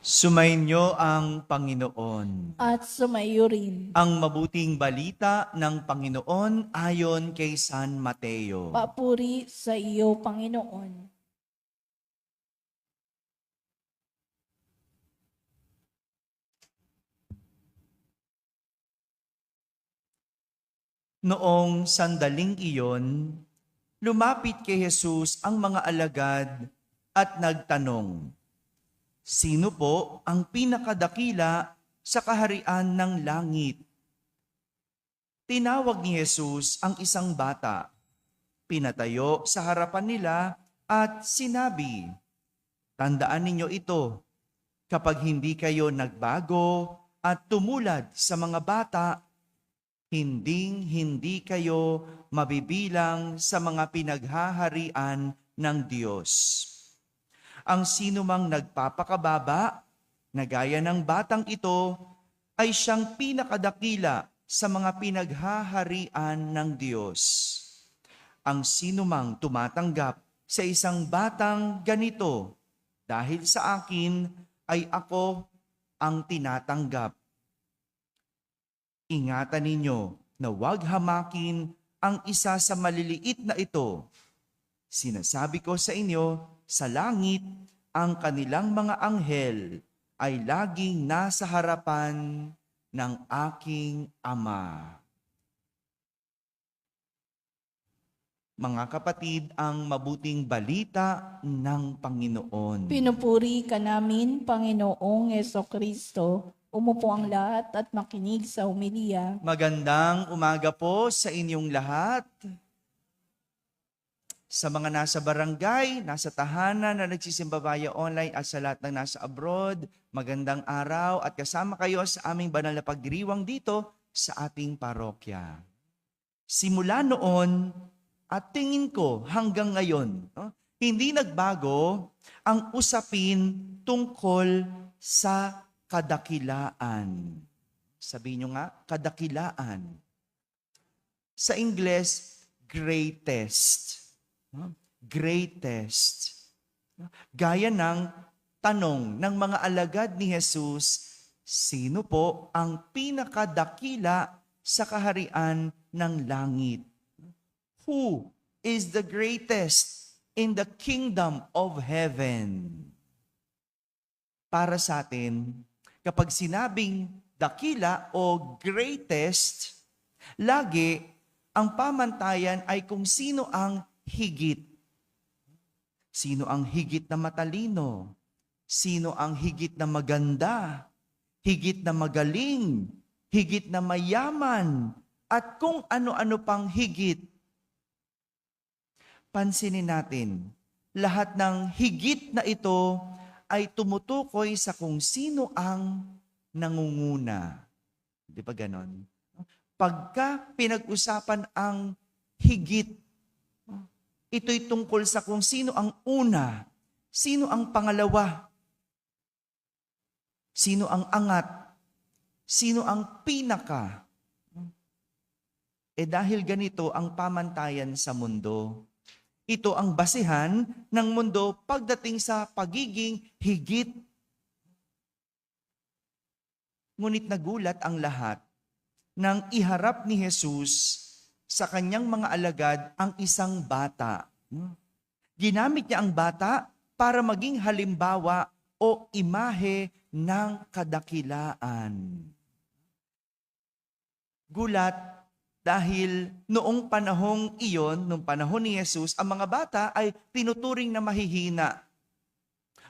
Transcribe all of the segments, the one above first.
Sumainyo ang Panginoon. At sumayo rin. Ang mabuting balita ng Panginoon ayon kay San Mateo. Papuri sa iyo, Panginoon. Noong sandaling iyon, lumapit kay Jesus ang mga alagad at nagtanong, "Sino po ang pinakadakila sa kaharian ng langit?" Tinawag ni Jesus ang isang bata, pinatayo sa harapan nila at sinabi, "Tandaan ninyo ito, kapag hindi kayo nagbago at tumulad sa mga bata, hindi kayo mabibilang sa mga pinaghaharian ng Diyos. Ang sinumang nagpapakababa, na gaya ng batang ito, ay siyang pinakadakila sa mga pinaghaharian ng Diyos. Ang sinumang tumatanggap sa isang batang ganito, dahil sa akin ay ako ang tinatanggap. Ingatan ninyo na huwag hamakin ang isa sa maliliit na ito. Sinasabi ko sa inyo, sa langit, ang kanilang mga anghel ay laging nasa harapan ng aking Ama." Mga kapatid, ang mabuting balita ng Panginoon. Pinupuri ka namin, Panginoong Jesucristo. Umupo ang lahat at makinig sa homilya. Magandang umaga po sa inyong lahat. Sa mga nasa barangay, nasa tahanan na nagsisimba via online at sa lahat ng nasa abroad, magandang araw at kasama kayo sa aming banal na pagdiriwang dito sa ating parokya. Simula noon at tingin ko hanggang ngayon, hindi nagbago ang usapin tungkol sa kadakilaan. Sabihin nyo nga, kadakilaan. Sa Ingles, greatest. Greatest. Gaya ng tanong ng mga alagad ni Jesus, sino po ang pinakadakila sa kaharian ng langit? Who is the greatest in the kingdom of heaven? Para sa atin, kapag sinabing dakila o greatest, lagi ang pamantayan ay kung sino ang higit. Sino ang higit na matalino? Sino ang higit na maganda? Higit na magaling? Higit na mayaman? At kung ano-ano pang higit. Pansinin natin, lahat ng higit na ito ay tumutukoy sa kung sino ang nangunguna. Di ba ganon? Pagka pinag-usapan ang higit, ito'y tungkol sa kung sino ang una, sino ang pangalawa, sino ang angat, sino ang pinaka. Dahil ganito ang pamantayan sa mundo, ito ang basihan ng mundo pagdating sa pagiging higit. Ngunit nagulat ang lahat nang iharap ni Jesus sa kanyang mga alagad ang isang bata. Ginamit niya ang bata para maging halimbawa o imahe ng kadakilaan. Gulat dahil noong panahong iyon, noong panahon ni Jesus, ang mga bata ay tinuturing na mahihina,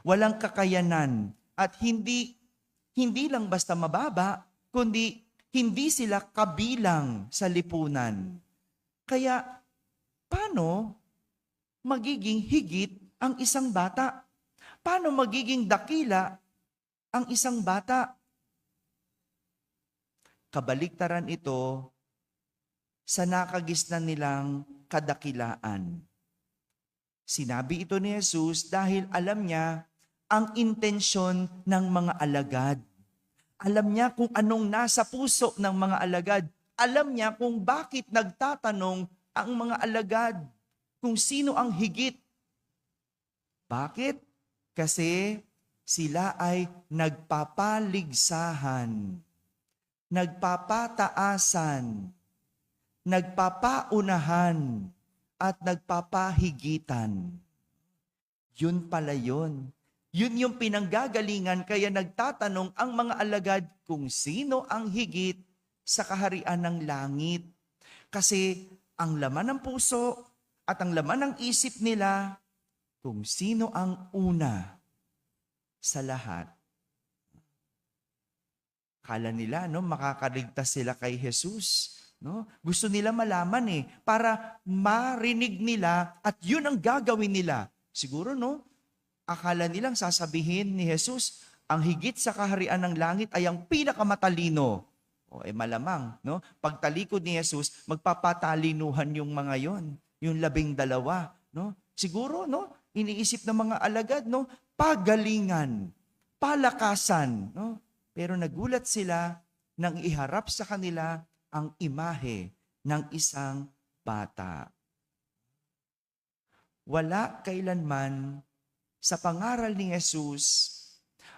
walang kakayanan, at hindi lang basta mababa, kundi hindi sila kabilang sa lipunan. Kaya, paano magiging higit ang isang bata? Paano magiging dakila ang isang bata? Kabaliktaran ito sa nakagisnan nilang kadakilaan. Sinabi ito ni Jesus dahil alam niya ang intensyon ng mga alagad. Alam niya kung anong nasa puso ng mga alagad. Alam niya kung bakit nagtatanong ang mga alagad kung sino ang higit. Bakit? Kasi Sila ay nagpapaligsahan, nagpapataasan, nagpapaunahan, at nagpapahigitan. Yun pala yun. Yun yung pinanggagalingan, kaya nagtatanong ang mga alagad kung sino ang higit sa kaharian ng langit. Kasi ang laman ng puso at ang laman ng isip nila, kung sino ang una sa lahat. Kala nila, no, makakaligtas sila kay Jesus. No? Gusto nila malaman para marinig nila at yun ang gagawin nila. Siguro, no, akala nilang sasabihin ni Jesus, ang higit sa kaharian ng langit ay ang pinakamatalino. Malamang, no? Pagtalikod ni Jesus, magpapatalinuhan yung mga yon, yung 12, no? Siguro, no, iniisip ng mga alagad, no, pagalingan, palakasan, no? Pero nagulat sila nang iharap sa kanila ang imahe ng isang bata. Wala kailanman sa pangaral ni Jesus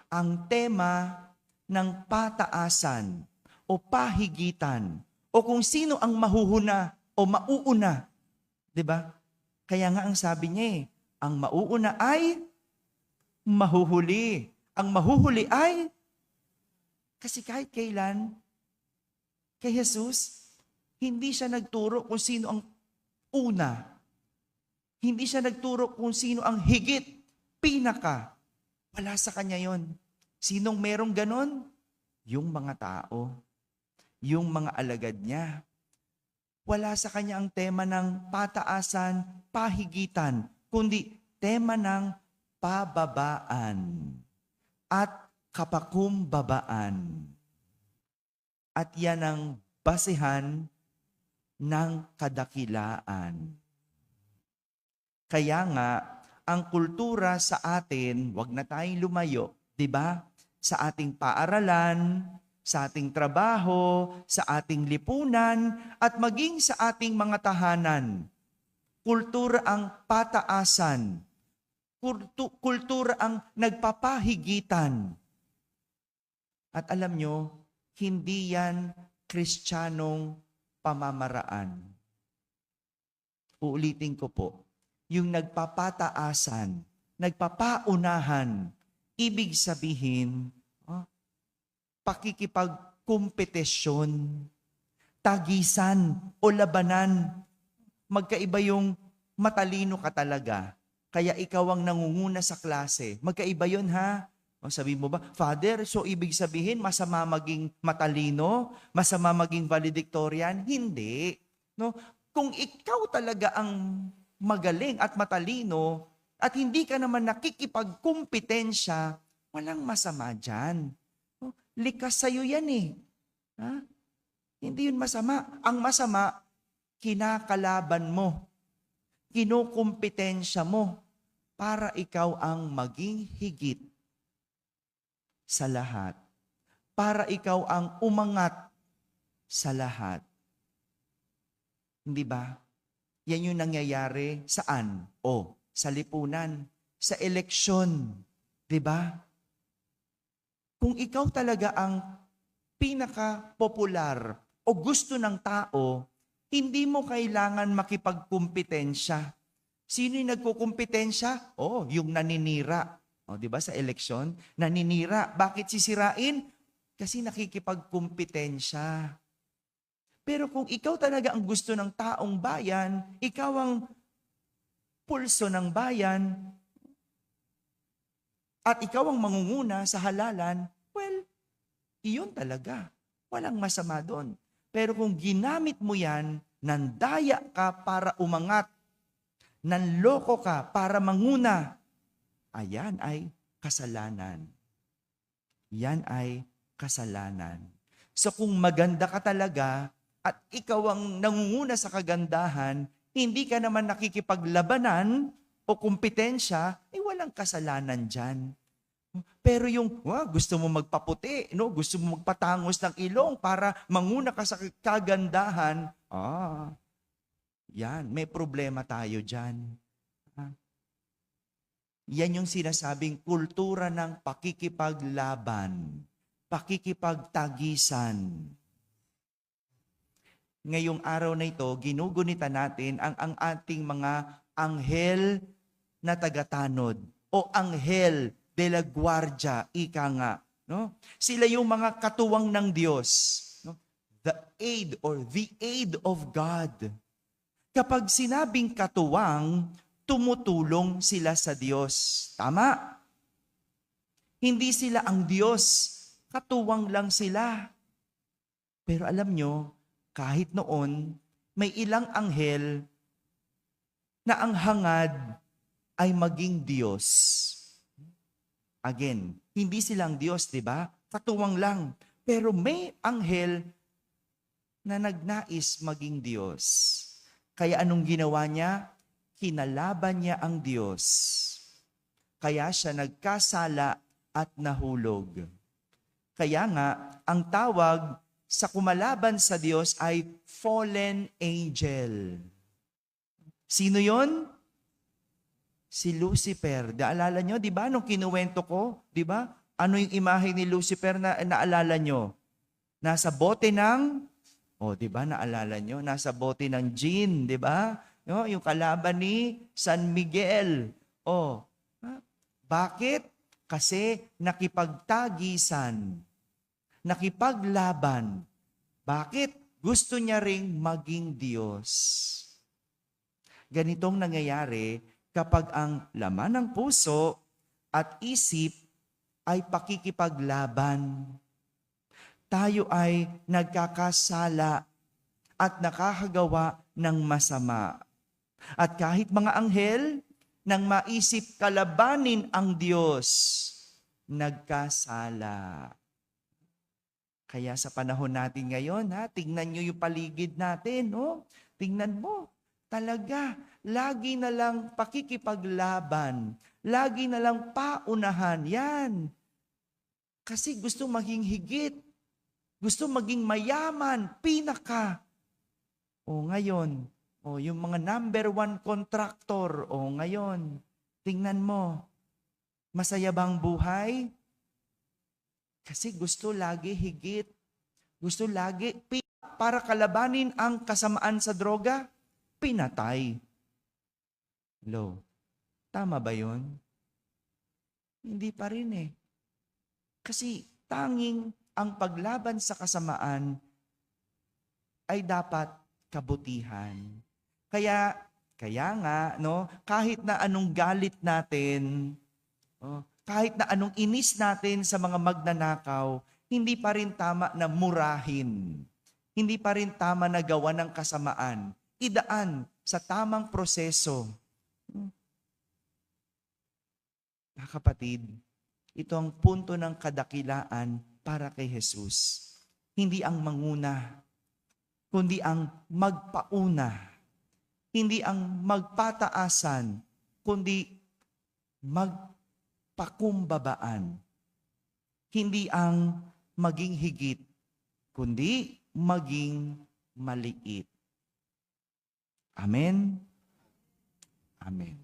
ang tema ng pataasan o pahigitan o kung sino ang mahuhuna o mauuna. 'Di ba? Kaya nga ang sabi niya ang mauuna ay mahuhuli. Ang mahuhuli ay kasi kahit kailan kay Jesus, hindi siya nagturo kung sino ang una. Hindi siya nagturo kung sino ang higit, pinaka. Wala sa kanya yon. Sinong merong ganon? Yung mga tao. Yung mga alagad niya. Wala sa kanya ang tema ng pataasan, pahigitan, kundi tema ng pababaan at kapakumbabaan. At yan ang basehan ng kadakilaan. Kaya nga, ang kultura sa atin, wag na tayong lumayo, di ba? Sa ating paaralan, sa ating trabaho, sa ating lipunan, at maging sa ating mga tahanan. Kultura ang pataasan. Kultura ang nagpapahigitan. At alam nyo, hindi yan Kristiyanong pamamaraan. Uulitin ko po, yung nagpapataasan, nagpapaunahan, ibig sabihin, pakikipagkompetisyon, tagisan o labanan. Magkaiba yung matalino ka talaga, kaya ikaw ang nangunguna sa klase. Magkaiba yun ha? Sabi mo ba, Father, so ibig sabihin masama maging matalino, masama maging valedictorian? Hindi. No? Kung ikaw talaga ang magaling at matalino at hindi ka naman nakikipagkumpetensya, walang masama dyan. No? Likas sa'yo yan Ha? Hindi yun masama. Ang masama, kinakalaban mo, kinukumpetensya mo para ikaw ang maging higit sa lahat. Para ikaw ang umangat sa lahat. Hindi ba? Yan yung nangyayari saan? Sa lipunan, sa eleksyon. Di ba? Kung ikaw talaga ang pinaka-popular o gusto ng tao, hindi mo kailangan makipagkumpetensya. Sino yung nagkukumpetensya? Yung naninira. Di ba sa eleksyon? Naninira. Bakit sisirain? Kasi nakikipagkumpetensya. Pero kung ikaw talaga ang gusto ng taong bayan, ikaw ang pulso ng bayan, at ikaw ang mangunguna sa halalan, well, iyon talaga. Walang masama doon. Pero kung ginamit mo yan, nandaya ka para umangat, nanloko ka para manguna, ayan ay kasalanan. Yan ay kasalanan. So kung maganda ka talaga at ikaw ang nangunguna sa kagandahan, hindi ka naman nakikipaglabanan o kompetensya, walang kasalanan dyan. Pero yung gusto mo magpaputi, gusto mo magpatangos ng ilong para manguna ka sa kagandahan, yan, may problema tayo dyan. Yan yung sinasabing kultura ng pakikipaglaban, pakikipagtagisan. Ngayong araw na ito, ginugunita natin ang ating mga anghel na tagatanod o anghel de la guardia, ika nga. No? Sila yung mga katuwang ng Diyos. No? The aid of God. Kapag sinabing katuwang, tumutulong sila sa Diyos. Tama? Hindi sila ang Diyos. Katuwang lang sila. Pero alam nyo, kahit noon, may ilang anghel na ang hangad ay maging Diyos. Again, hindi silang Diyos, di ba? Katuwang lang. Pero may anghel na nagnais maging Diyos. Kaya anong ginawa niya? Kinalaban niya ang Diyos. Kaya siya nagkasala at nahulog. Kaya nga, ang tawag sa kumalaban sa Diyos ay fallen angel. Sino yon? Si Lucifer. Naalala nyo, di ba? Nung kinuwento ko, di ba? Ano yung imahe ni Lucifer na naalala nyo? Nasa bote ng, di ba? Naalala nyo? Nasa bote ng jinn, di ba? No, yung kalaban ni San Miguel. Bakit? Kasi nakipagtagisan, nakipaglaban. Bakit? Gusto niya ring maging Diyos. Ganitong nangyayari kapag ang laman ng puso at isip ay pakikipaglaban. Tayo ay nagkakasala at nakakagawa ng masama. At kahit mga anghel, nang maisip kalabanin ang Diyos, nagkasala. Kaya sa panahon natin ngayon, tingnan nyo yung paligid natin. Tingnan mo, talaga, lagi na lang pakikipaglaban. Lagi na lang paunahan. Yan. Kasi gusto maging higit. Gusto maging mayaman. Pinaka. Ngayon, yung mga number 1 contractor, ngayon, tingnan mo, masaya bang buhay? Kasi gusto lagi higit. Gusto lagi, para kalabanin ang kasamaan sa droga, pinatay. Hello, tama ba yun? Hindi pa rin Kasi tanging ang paglaban sa kasamaan ay dapat kabutihan. Kaya nga, kahit na anong galit natin, kahit na anong inis natin sa mga magnanakaw, hindi pa rin tama na murahin. Hindi pa rin tama na gawa ng kasamaan. Idaan sa tamang proseso. Mga kapatid, ito ang punto ng kadakilaan para kay Jesus. Hindi ang manguna, kundi ang magpauna. Hindi ang magpataasan, kundi magpakumbabaan. Hindi ang maging higit, kundi maging maliit. Amen? Amen.